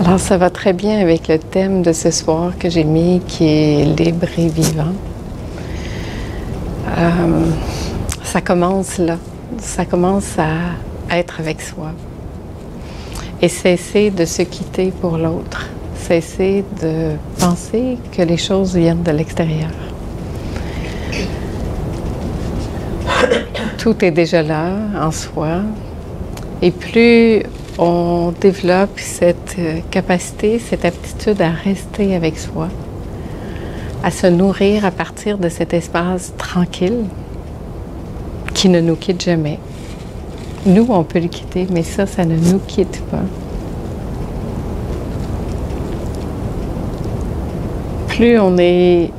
Alors, ça va très bien avec le thème de ce soir que j'ai mis, qui est libre et vivant. Ça commence là. Ça commence à être avec soi. Et cesser de se quitter pour l'autre. Cesser de penser que les choses viennent de l'extérieur. Tout est déjà là, en soi. Et plus on développe cette capacité, cette aptitude à rester avec soi, à se nourrir à partir de cet espace tranquille qui ne nous quitte jamais. Nous, on peut le quitter, mais ça ne nous quitte pas. Plus on est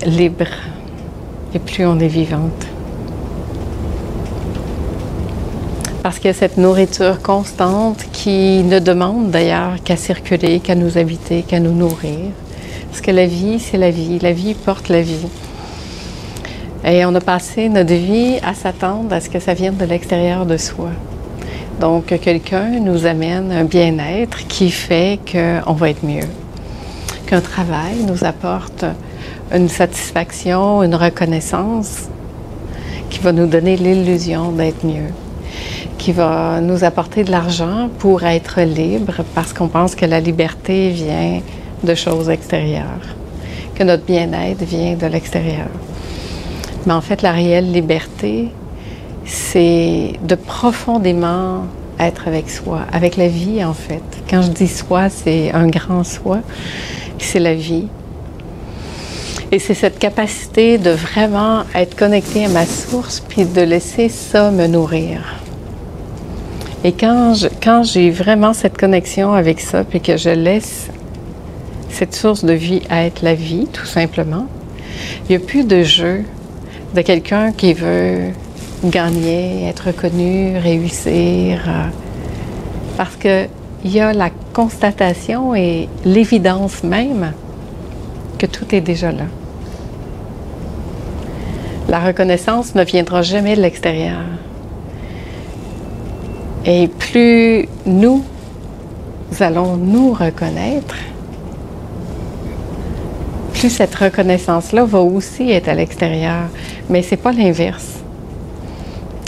libre et plus on est vivante. Parce qu'il y a cette nourriture constante qui ne demande d'ailleurs qu'à circuler, qu'à nous habiter, qu'à nous nourrir. Parce que la vie, c'est la vie. La vie porte la vie. Et on a passé notre vie à s'attendre à ce que ça vienne de l'extérieur de soi. Donc, quelqu'un nous amène un bien-être qui fait qu'on va être mieux. Qu'un travail nous apporte une satisfaction, une reconnaissance qui va nous donner l'illusion d'être mieux. Qui va nous apporter de l'argent pour être libre parce qu'on pense que la liberté vient de choses extérieures, que notre bien-être vient de l'extérieur. Mais en fait, la réelle liberté, c'est de profondément être avec soi, avec la vie en fait. Quand je dis soi, c'est un grand soi, c'est la vie. Et c'est cette capacité de vraiment être connecté à ma source puis de laisser ça me nourrir. Et quand j'ai vraiment cette connexion avec ça, puis que je laisse cette source de vie être la vie, tout simplement, il n'y a plus de jeu de quelqu'un qui veut gagner, être reconnu, réussir, parce qu'il y a la constatation et l'évidence même que tout est déjà là. La reconnaissance ne viendra jamais de l'extérieur. Et plus nous allons nous reconnaître, plus cette reconnaissance-là va aussi être à l'extérieur. Mais ce n'est pas l'inverse.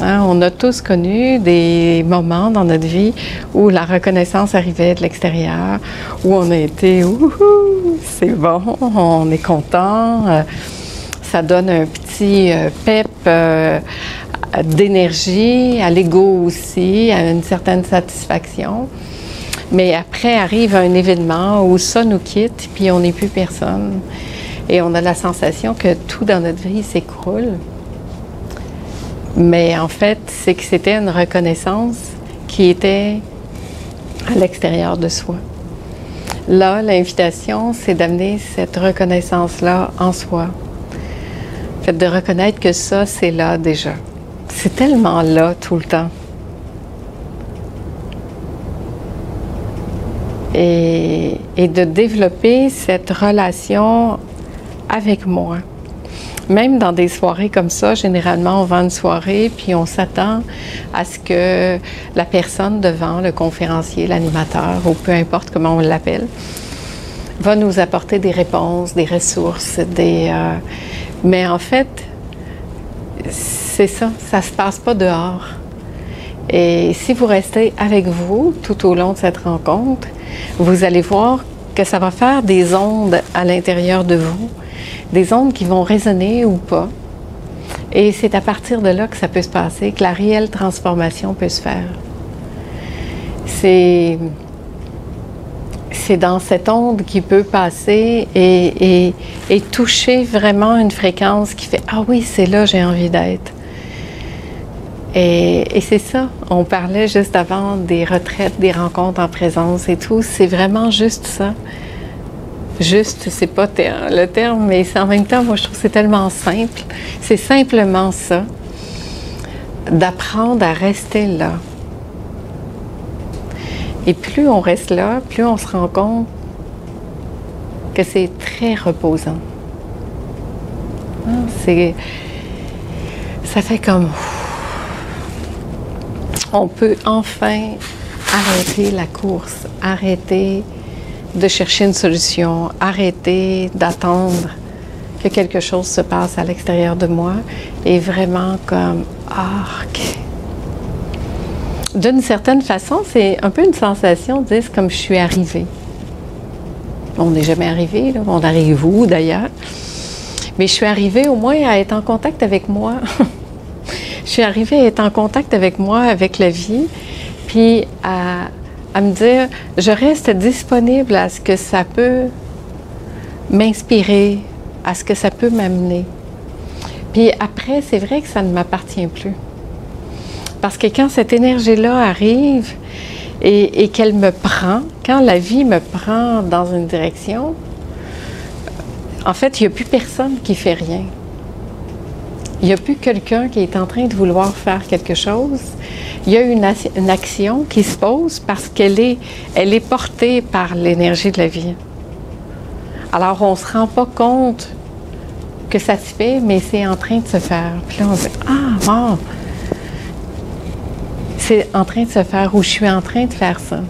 Hein, on a tous connu des moments dans notre vie où la reconnaissance arrivait de l'extérieur, où on a été « Ouhou, c'est bon, on est content ». Ça donne un petit pep d'énergie, à l'ego aussi, à une certaine satisfaction. Mais après arrive un événement où ça nous quitte, puis on n'est plus personne. Et on a la sensation que tout dans notre vie s'écroule. Mais en fait, c'est que c'était une reconnaissance qui était à l'extérieur de soi. Là, l'invitation, c'est d'amener cette reconnaissance-là en soi. Fait de reconnaître que ça, c'est là déjà. C'est tellement là tout le temps. Et de développer cette relation avec moi. Même dans des soirées comme ça, généralement, on va à une soirée, puis on s'attend à ce que la personne devant, le conférencier, l'animateur, ou peu importe comment on l'appelle, va nous apporter des réponses, des ressources, mais en fait, c'est ça se passe pas dehors. Et si vous restez avec vous tout au long de cette rencontre, vous allez voir que ça va faire des ondes à l'intérieur de vous, des ondes qui vont résonner ou pas. Et c'est à partir de là que ça peut se passer, que la réelle transformation peut se faire. C'est dans cette onde qui peut passer et toucher vraiment une fréquence qui fait « Ah oui, c'est là j'ai envie d'être ». Et c'est ça, on parlait juste avant des retraites, des rencontres en présence et tout, c'est vraiment juste ça. Juste, c'est pas le terme, mais en même temps, moi je trouve que c'est tellement simple. C'est simplement ça, d'apprendre à rester là. Et plus on reste là, plus on se rend compte que c'est très reposant. Ça fait comme... On peut enfin arrêter la course, arrêter de chercher une solution, arrêter d'attendre que quelque chose se passe à l'extérieur de moi et vraiment comme arc. D'une certaine façon, c'est un peu une sensation de dire c'est comme je suis arrivée. On n'est jamais arrivé, là. On arrive où d'ailleurs? Mais je suis arrivée au moins à être en contact avec moi. Je suis arrivée à être en contact avec moi, avec la vie, puis à me dire, je reste disponible à ce que ça peut m'inspirer, à ce que ça peut m'amener. Puis après, c'est vrai que ça ne m'appartient plus. Parce que quand cette énergie-là arrive et qu'elle me prend, quand la vie me prend dans une direction, en fait, il n'y a plus personne qui fait rien. Il n'y a plus quelqu'un qui est en train de vouloir faire quelque chose. Il y a une action qui se pose parce qu'elle est portée par l'énergie de la vie. Alors, on ne se rend pas compte que ça se fait, mais c'est en train de se faire. Puis là, on se dit, ah, bon, c'est en train de se faire ou je suis en train de faire ça.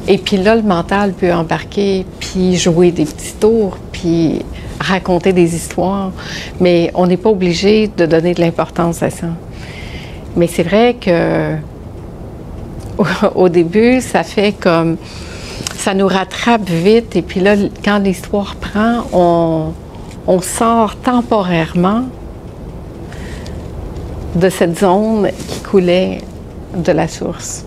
Et puis là, le mental peut embarquer, puis jouer des petits tours, puis raconter des histoires, mais on n'est pas obligé de donner de l'importance à ça. Mais c'est vrai que au début, ça fait comme ça nous rattrape vite, et puis là, quand l'histoire prend, on sort temporairement de cette zone qui coulait de la source.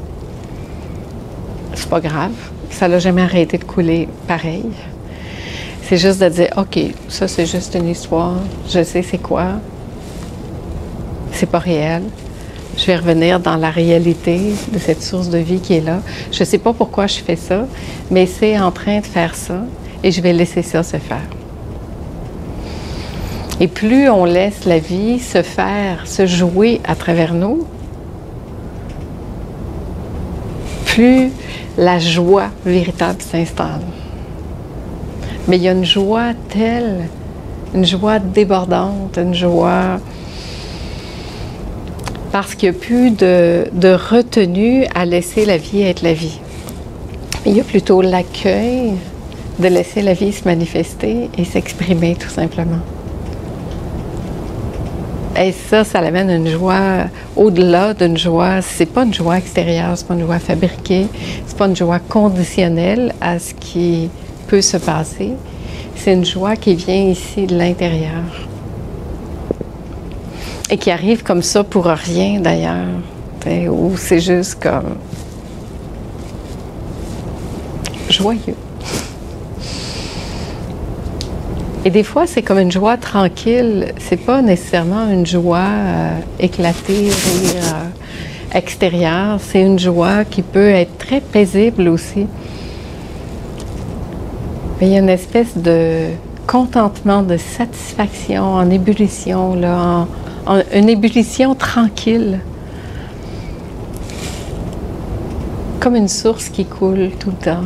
C'est pas grave, ça n'a jamais arrêté de couler pareil. C'est juste de dire, OK, ça c'est juste une histoire, je sais c'est quoi, c'est pas réel. Je vais revenir dans la réalité de cette source de vie qui est là. Je sais pas pourquoi je fais ça, mais c'est en train de faire ça et je vais laisser ça se faire. Et plus on laisse la vie se faire, se jouer à travers nous, plus la joie véritable s'installe. Mais il y a une joie telle, une joie débordante, une joie parce qu'il n'y a plus de retenue à laisser la vie être la vie. Il y a plutôt l'accueil de laisser la vie se manifester et s'exprimer tout simplement. Et ça amène une joie au-delà d'une joie. C'est pas une joie extérieure, c'est pas une joie fabriquée, c'est pas une joie conditionnelle à ce qui peut se passer. C'est une joie qui vient ici de l'intérieur. Et qui arrive comme ça pour rien d'ailleurs. Ou c'est juste comme joyeux. Et des fois, c'est comme une joie tranquille. C'est pas nécessairement une joie éclatée, rire, extérieure. C'est une joie qui peut être très paisible aussi. Mais il y a une espèce de contentement, de satisfaction en ébullition, là, une ébullition tranquille. Comme une source qui coule tout le temps.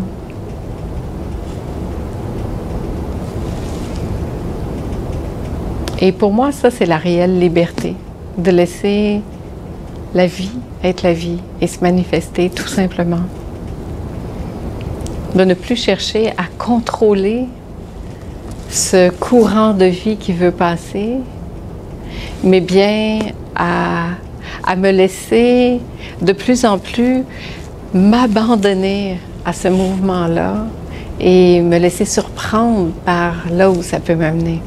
Et pour moi, ça, c'est la réelle liberté, de laisser la vie être la vie et se manifester tout simplement. De ne plus chercher à contrôler ce courant de vie qui veut passer, mais bien à me laisser de plus en plus m'abandonner à ce mouvement-là et me laisser surprendre par là où ça peut m'amener.